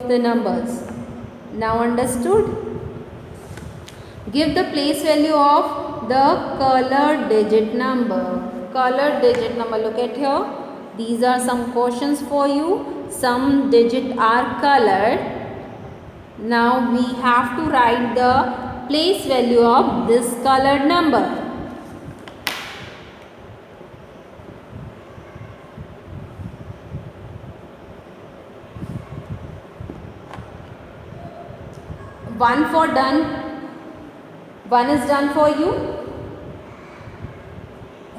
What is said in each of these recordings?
the numbers. Now understood? Give the place value of the colored digit number. Colored digit number, look at here. These are some questions for you. Some digits are colored. Now we have to write the place value of this colored number. One for done. One is done for you.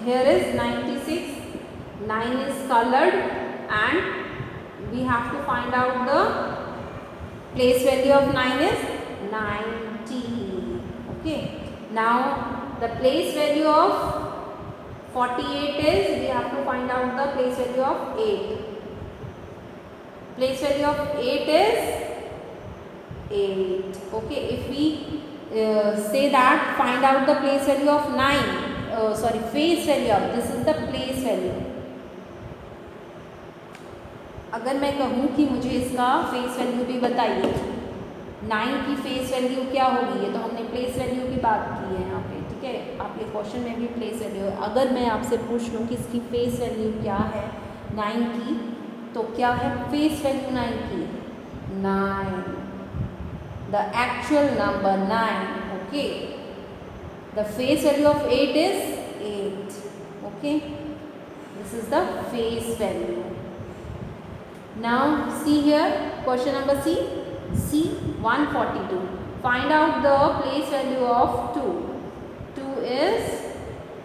Here is 96. 9 is colored and we have to find out the place value of 9 is 90. Okay. Now the place value of 48 is, we have to find out the place value of 8. Place value of 8 is 8. Okay. If we say that find out the place value of 9, face value of, this is the place value. अगर मैं कहूँ कि मुझे इसका face value भी बताइए, 9 की face value क्या होगी, ये तो हमने प्लेस वैल्यू की बात की है यहाँ पे, ठीक है। आपके क्वेश्चन में भी प्लेस वैल्यू है। अगर मैं आपसे पूछ लूँ कि इसकी फेस वैल्यू क्या है 9 की, तो क्या है फेस वैल्यू 9 की? 9, the actual number 9, okay. The face value of 8 is 8, okay. This is the face value. Now see here, question number C. C 142. Find out the place value of 2. 2 is,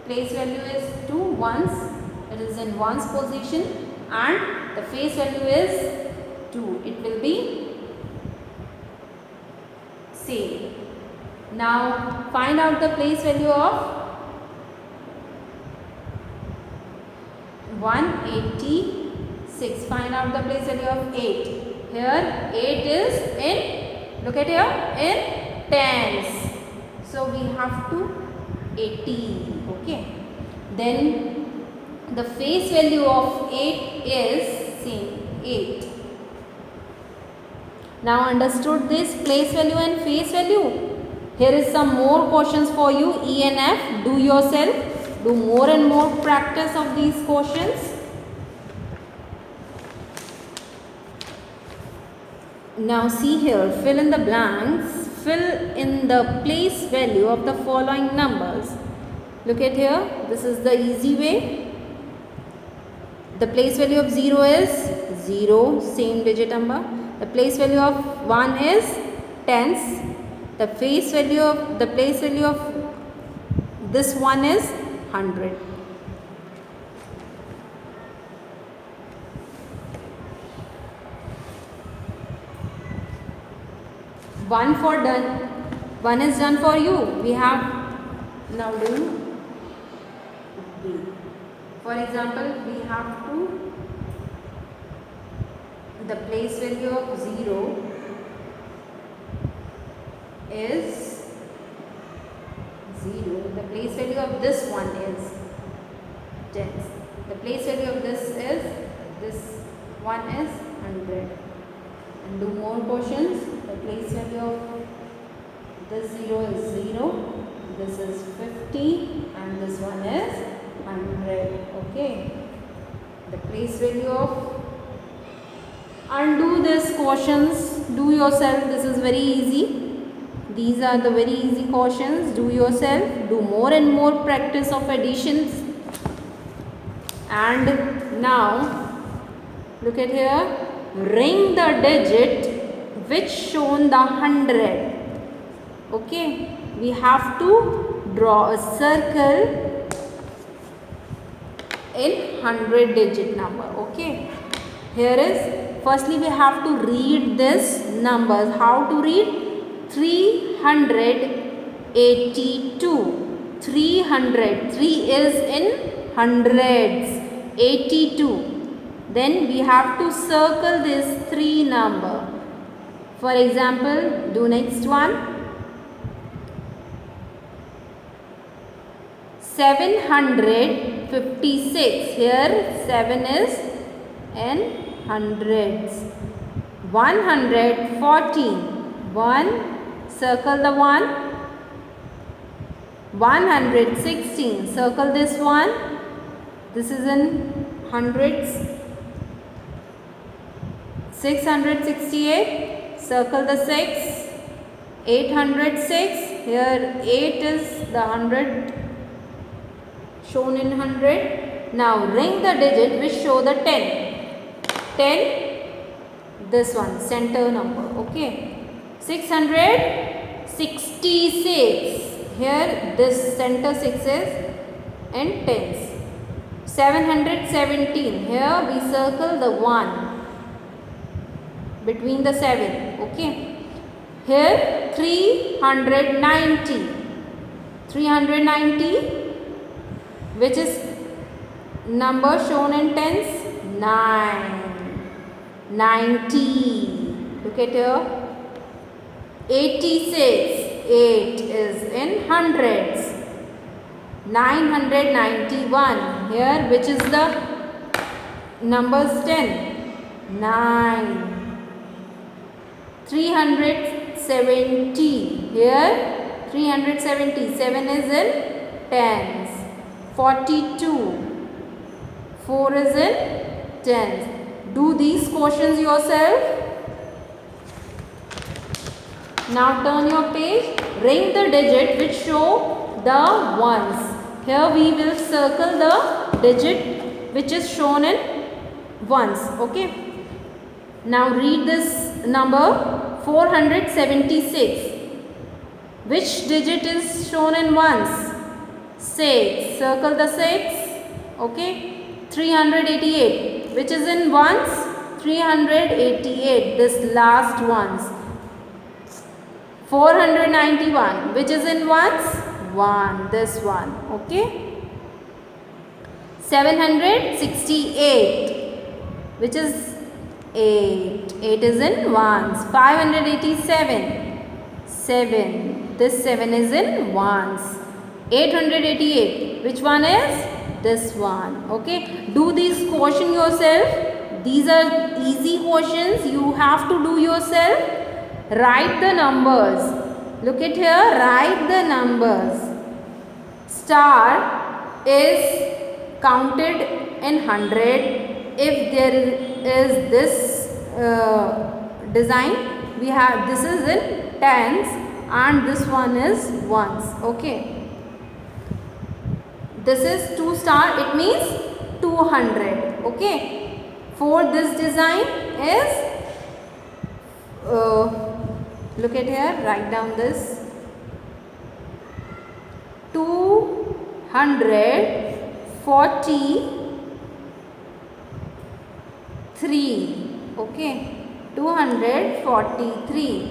place value is 2 ones. It is in ones position and the face value is 2. It will be same. Now find out the place value of 186. Find out the place value of 8. Here 8 is in, look at here, in tens. So we have to 80. Okay. Then the face value of 8 is same 8. Now understood this place value and face value. Here is some more questions for you. E and F. Do yourself. Do more and more practice of these questions. Now see here, fill in the blanks, fill in the place value of the following numbers. Look at here, this is the easy way. The place value of 0 is 0, same digit number. The place value of 1 is tens. The place value of this one is 100. One for done. One is done for you. We have now do B. For example, we have to, the place value of 0 is 0. The place value of this one is tens. The place value of this one is 100. And do more questions. The place value of this 0 is 0, this is 50 and this one is 100. Okay. The place value of, undo this questions, do yourself. This is very easy. These are the very easy questions. Do yourself. Do more and more practice of additions. And now look at here. Ring the digit which shown the 100. Okay, we have to draw a circle in 100 digit number. Okay, here is, firstly we have to read this numbers. How to read? 382. 300, 3 is in hundreds. 82. Then we have to circle this 3 number. For example, do next one. 756. Here 7 is in hundreds. 114. 1, circle the 1. 116, circle this one. This is in hundreds. 668, circle the 6. 806, here 8 is the 100 shown in 100. Now ring the digit which show the 10. 10, this one, center number, okay. 666, here this center 6 is and tens. 717, here we circle the 1 between the 7, okay. Here 390, 390, which is number shown in tens, 9, 90, look at here. 86, 8 is in hundreds. 991, here which is the numbers 10, 9. 370, here 370, 7 is in tens. 42, 4 is in tens. Do these questions yourself. Now turn your page, ring the digit which show the ones. Here we will circle the digit which is shown in ones, okay. Now read this number 476. Which digit is shown in ones? 6. Circle the 6. Okay. 388. Which is in ones? 388. This last ones. 491. Which is in ones? 1. This one. Okay. 768. Which is 8. 8 is in ones. 587. 7. This 7 is in ones. 888. Which one is? This one. Okay. Do these question yourself. These are easy questions. You have to do yourself. Write the numbers. Look at here. Write the numbers. Star is counted in 100. If there is this design, we have this is in tens and this one is ones, okay. This is 2 star, it means 200, okay. For this design is look at here, write down this 243, okay, 243.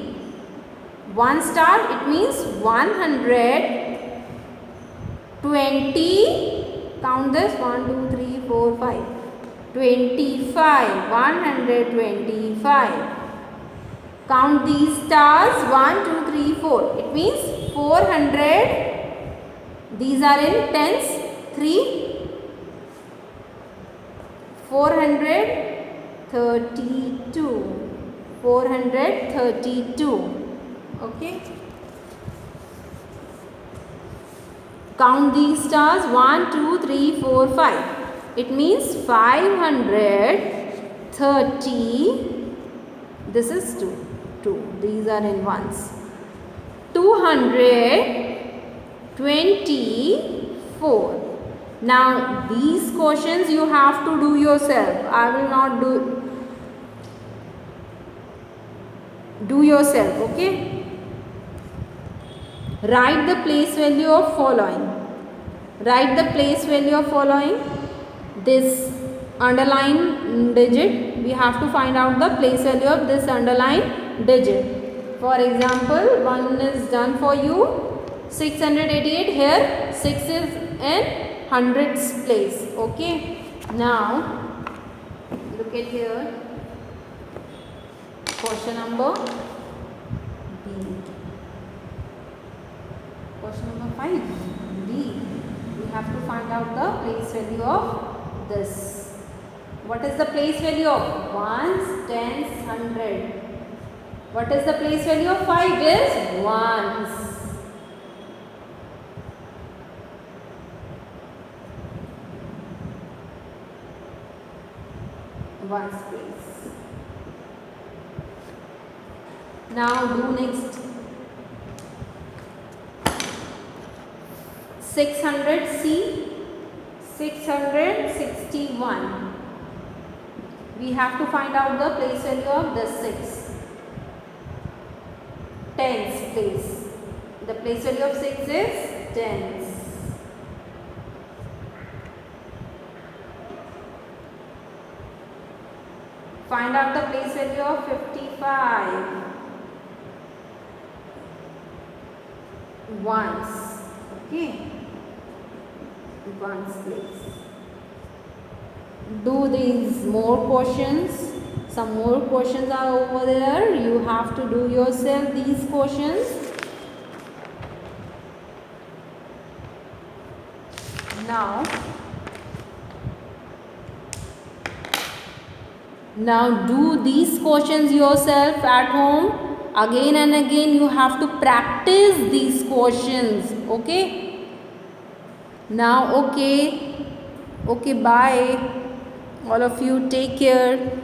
1 star, it means 120. Count this 1, 2, 3, 4, 5. 25. 125. Count these stars 1, 2, 3, 4. It means 400. These are in tens. 3. 432. 432. Okay. Count these stars 1, 2, 3, 4, 5. It means 530. This is 2. 2. These are in ones. 224. Now these questions you have to do yourself. I will not do yourself, okay. Write the place value of following. Write the place value of following. This underline digit, we have to find out the place value of this underline digit. For example, one is done for you. 688, here 6 is in hundreds place, okay. Now look at here, question number B. Question number 5, B. We have to find out the place value of this. What is the place value of ones, tens, 100? What is the place value of 5? Is ones. Ones place. Now do next. 600C, 661. We have to find out the place value of the 6. Tens place. The place value of 6 is tens. Find out the place value of 55. Ones. Okay. Ones place. Do these more questions. Some more questions are over there. You have to do yourself these questions. Now do these questions yourself at home. Again and again you have to practice these questions. Okay. Now okay, bye. All of you take care.